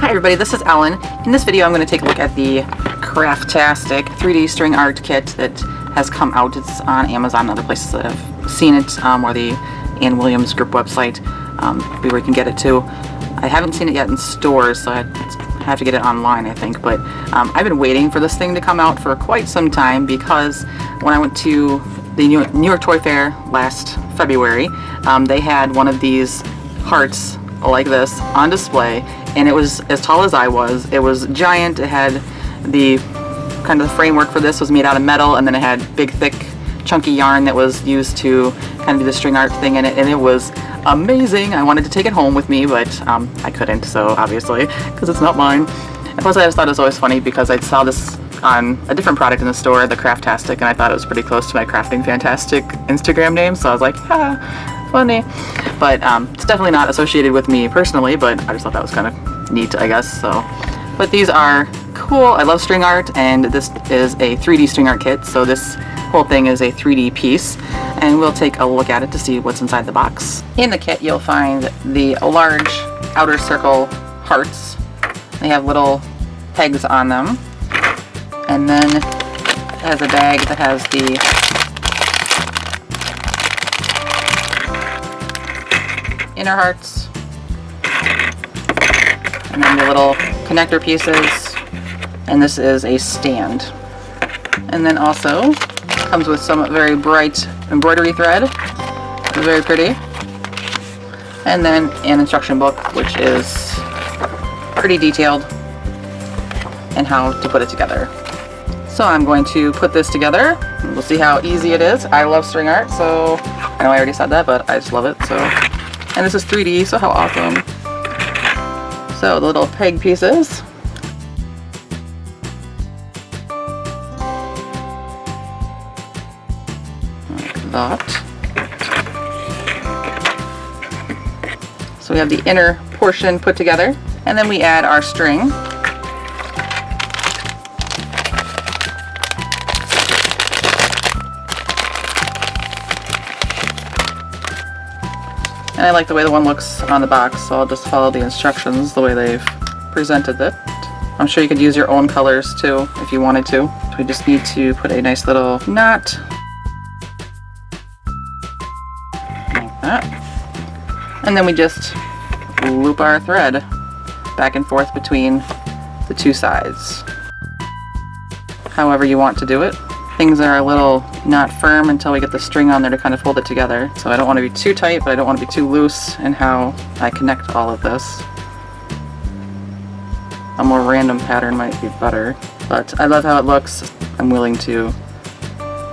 Hi everybody, this is Ellen. In this video I'm going to take a look at the Tastic 3D string art kit that has come out. It's on Amazon and other places that have seen it, or the Ann Williams group website, where you can get it too. I haven't seen it yet in stores, so I have to get it online, I think, but I've been waiting for this thing to come out for quite some time, because when I went to the New York Toy Fair last February, they had one of these hearts like this on display, and it was as tall as I was. It was giant. It had the kind of the framework for this was made out of metal, and then it had big thick chunky yarn that was used to kind of do the string art thing in it, and it was amazing. I wanted to take it home with me, but I couldn't, so obviously, because it's not mine. And plus I just thought it was always funny because I saw this on a different product in the store, the Tastic, and I thought it was pretty close to my Crafting Fantastic Instagram name, so I was like, ah, funny. But it's definitely not associated with me personally, but I just thought that was kind of neat, I guess. So, but these are cool. I love string art, and this is a 3D string art kit, so this whole thing is a 3D piece, and we'll take a look at it to see what's inside the box. In the kit you'll find the large outer circle hearts. They have little pegs on them, and then it has a bag that has the inner hearts, and then the little connector pieces, and this is a stand. And then also comes with some very bright embroidery thread. It's very pretty. And then an instruction book, which is pretty detailed in how to put it together. So I'm going to put this together. We'll see how easy it is. I love string art, so I know I already said that, but I just love it. So, and this is 3D, so how awesome. So the little peg pieces. Like that. So we have the inner portion put together, and then we add our string. And I like the way the one looks on the box, so I'll just follow the instructions the way they've presented it. I'm sure you could use your own colors too if you wanted to. So we just need to put a nice little knot like that. And then we just loop our thread back and forth between the two sides. However you want to do it. Things are a little not firm until we get the string on there to kind of hold it together. So I don't want to be too tight, but I don't want to be too loose in how I connect all of this. A more random pattern might be better, but I love how it looks. I'm willing to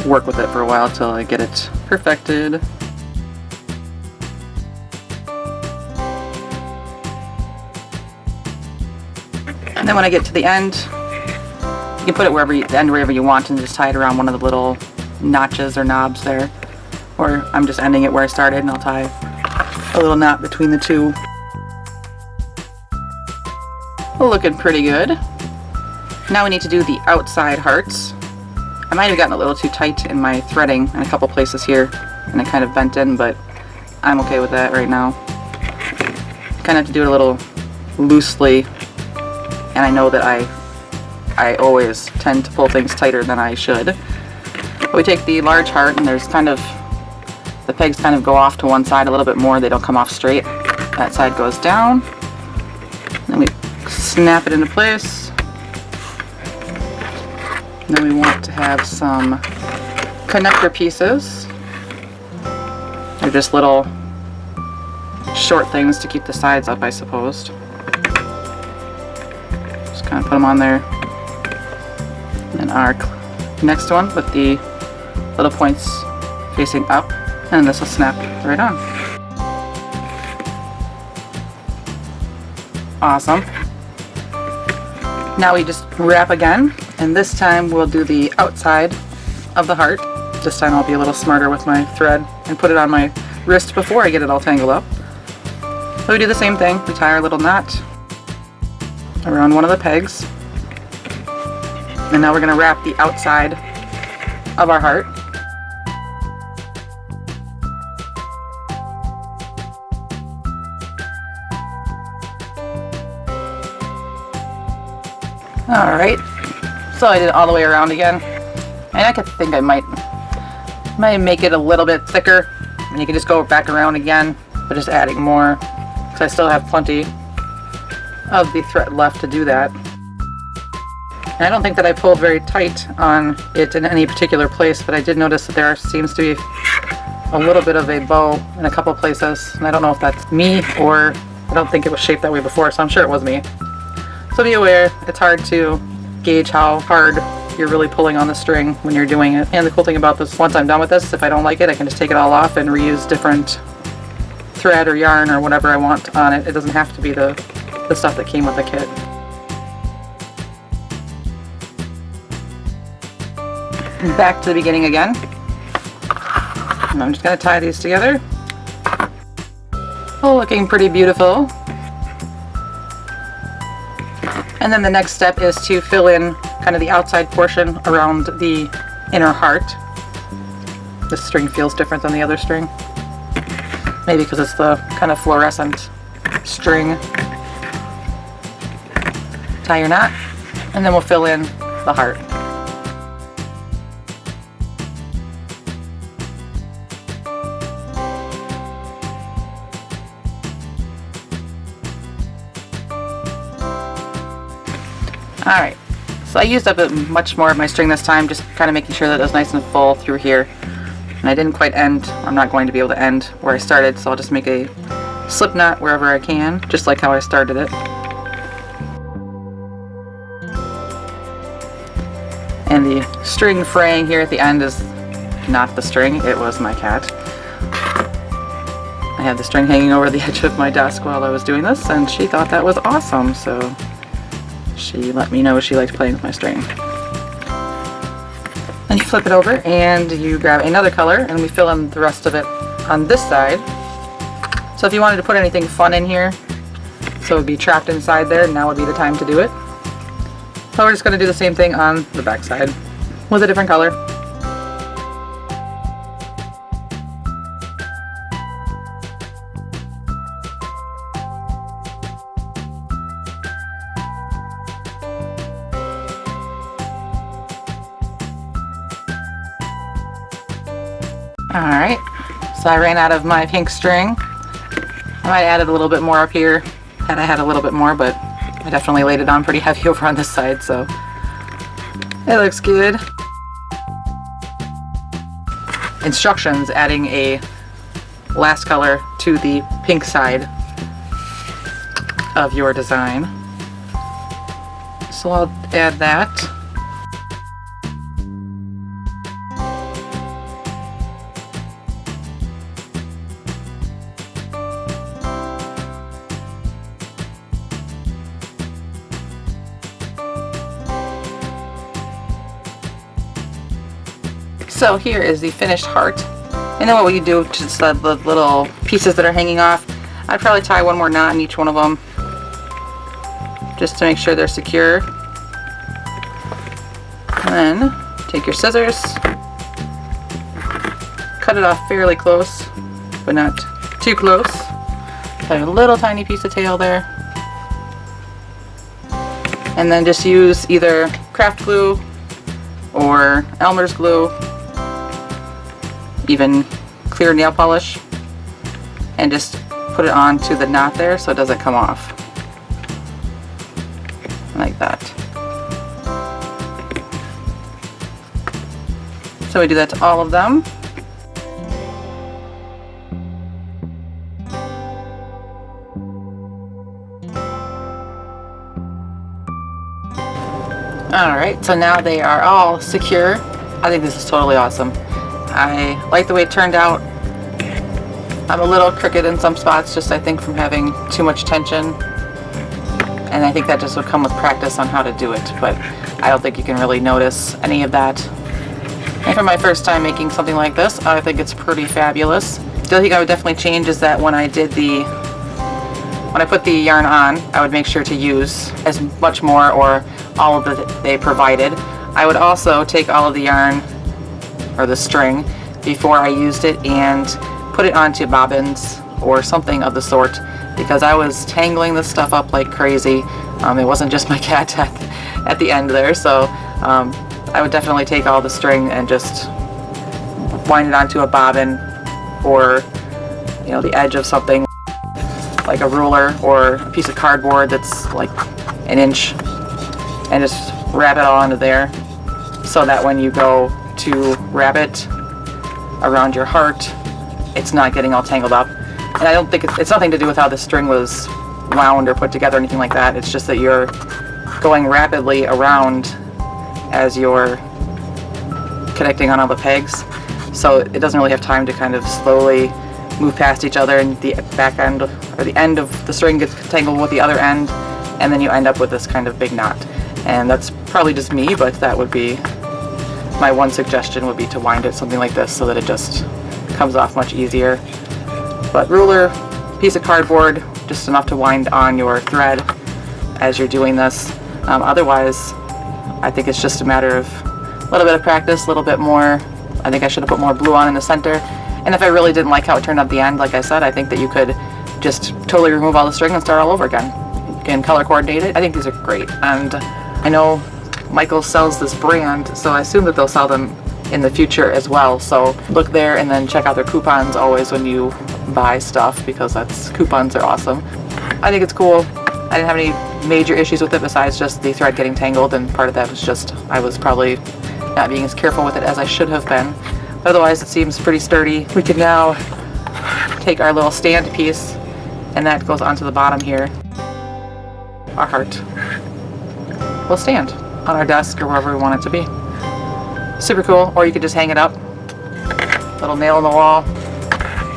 work with it for a while till I get it perfected. And then when I get to the end, you can put it wherever you want, and just tie it around one of the little notches or knobs there. Or I'm just ending it where I started, and I'll tie a little knot between the two. Looking pretty good. Now we need to do the outside hearts. I might have gotten a little too tight in my threading in a couple places here, and it kind of bent in, but I'm okay with that right now. Kind of have to do it a little loosely, and I know that I always tend to pull things tighter than I should. But we take the large heart, and there's kind of, the pegs kind of go off to one side a little bit more. They don't come off straight. That side goes down. Then we snap it into place. And then we want to have some connector pieces. They're just little short things to keep the sides up, I suppose. Just kind of put them on there. And our next one with the little points facing up, and this will snap right on. Awesome. Now we just wrap again, and this time we'll do the outside of the heart. This time I'll be a little smarter with my thread and put it on my wrist before I get it all tangled up. So we do the same thing. We tie our little knot around one of the pegs. And now we're going to wrap the outside of our heart. Alright, so I did it all the way around again. And I could think I might make it a little bit thicker. And you can just go back around again, but just adding more. Because I still have plenty of the thread left to do that. And I don't think that I pulled very tight on it in any particular place, but I did notice that there seems to be a little bit of a bow in a couple places. And I don't know if that's me, or I don't think it was shaped that way before, so I'm sure it was me. So be aware, it's hard to gauge how hard you're really pulling on the string when you're doing it. And the cool thing about this, once I'm done with this, if I don't like it, I can just take it all off and reuse different thread or yarn or whatever I want on it. It doesn't have to be the stuff that came with the kit. Back to the beginning again. And I'm just going to tie these together. Oh, looking pretty beautiful. And then the next step is to fill in kind of the outside portion around the inner heart. This string feels different than the other string. Maybe because it's the kind of fluorescent string. Tie your knot, and then we'll fill in the heart. Alright, so I used up much more of my string this time, just kind of making sure that it was nice and full through here. And I didn't quite end, I'm not going to be able to end where I started, so I'll just make a slip knot wherever I can, just like how I started it. And the string fraying here at the end is not the string, it was my cat. I had the string hanging over the edge of my desk while I was doing this, and she thought that was awesome, so she let me know she liked playing with my string. Then you flip it over and you grab another color, and we fill in the rest of it on this side. So if you wanted to put anything fun in here, so it would be trapped inside there, now would be the time to do it. So we're just going to do the same thing on the back side with a different color. Alright, so I ran out of my pink string. I might have added a little bit more up here had I had a little bit more, but I definitely laid it on pretty heavy over on this side, so it looks good. Instructions adding a last color to the pink side of your design. So I'll add that. So here is the finished heart. And then what we do to the little pieces that are hanging off, I'd probably tie one more knot in each one of them just to make sure they're secure. And then take your scissors, cut it off fairly close, but not too close. Have a little tiny piece of tail there. And then just use either craft glue or Elmer's glue, even clear nail polish, and just put it onto the knot there so it doesn't come off. Like that. So we do that to all of them. Alright, so now they are all secure. I think this is totally awesome. I like the way it turned out. I'm a little crooked in some spots, just I think from having too much tension. And I think that just would come with practice on how to do it, but I don't think you can really notice any of that. And for my first time making something like this, I think it's pretty fabulous. The other thing I would definitely change is that when I put the yarn on, I would make sure to use as much more or all of that they provided. I would also take all of the yarn or the string before I used it and put it onto bobbins or something of the sort, because I was tangling this stuff up like crazy. It wasn't just my cat at the end there. So I would definitely take all the string and just wind it onto a bobbin, or the edge of something like a ruler or a piece of cardboard that's like an inch, and just wrap it all into there, so that when you go to wrap it around your heart, it's not getting all tangled up. And I don't think it's nothing to do with how the string was wound or put together or anything like that. It's just that you're going rapidly around as you're connecting on all the pegs, so it doesn't really have time to kind of slowly move past each other, and the back end or the end of the string gets tangled with the other end, and then you end up with this kind of big knot. And that's probably just me, but that would be my one suggestion, would be to wind it something like this so that it just comes off much easier. But ruler, piece of cardboard, just enough to wind on your thread as you're doing this. Otherwise, I think it's just a matter of a little bit of practice, a little bit more. I think I should have put more blue on in the center. And if I really didn't like how it turned out at the end, like I said, I think that you could just totally remove all the string and start all over again. You can color coordinate it. I think these are great. And I know Michaels sells this brand, so I assume that they'll sell them in the future as well. So look there and then check out their coupons always when you buy stuff, because coupons are awesome. I think it's cool. I didn't have any major issues with it besides just the thread getting tangled, and part of that was just I was probably not being as careful with it as I should have been. But otherwise, it seems pretty sturdy. We can now take our little stand piece, and that goes onto the bottom here. Our heart will stand on our desk or wherever we want it to be. Super cool. Or you could just hang it up, little nail in the wall.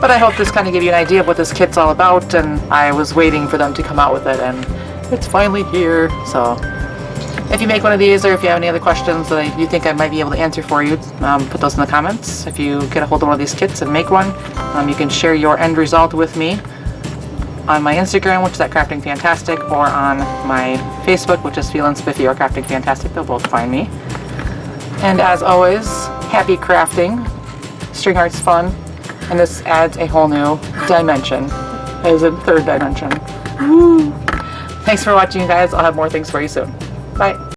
But I hope this kind of gave you an idea of what this kit's all about, and I was waiting for them to come out with it, and it's finally here. So if you make one of these, or if you have any other questions that you think I might be able to answer for you, put those in the comments. If you get a hold of one of these kits and make one, you can share your end result with me on my Instagram, which is at Crafting Fantastic, or on my Facebook, which is feelinspiffy or Crafting Fantastic. They'll both find me. And as always, happy crafting. String art's fun, and this adds a whole new dimension, as in third dimension. Woo! Thanks for watching, you guys. I'll have more things for you soon. Bye.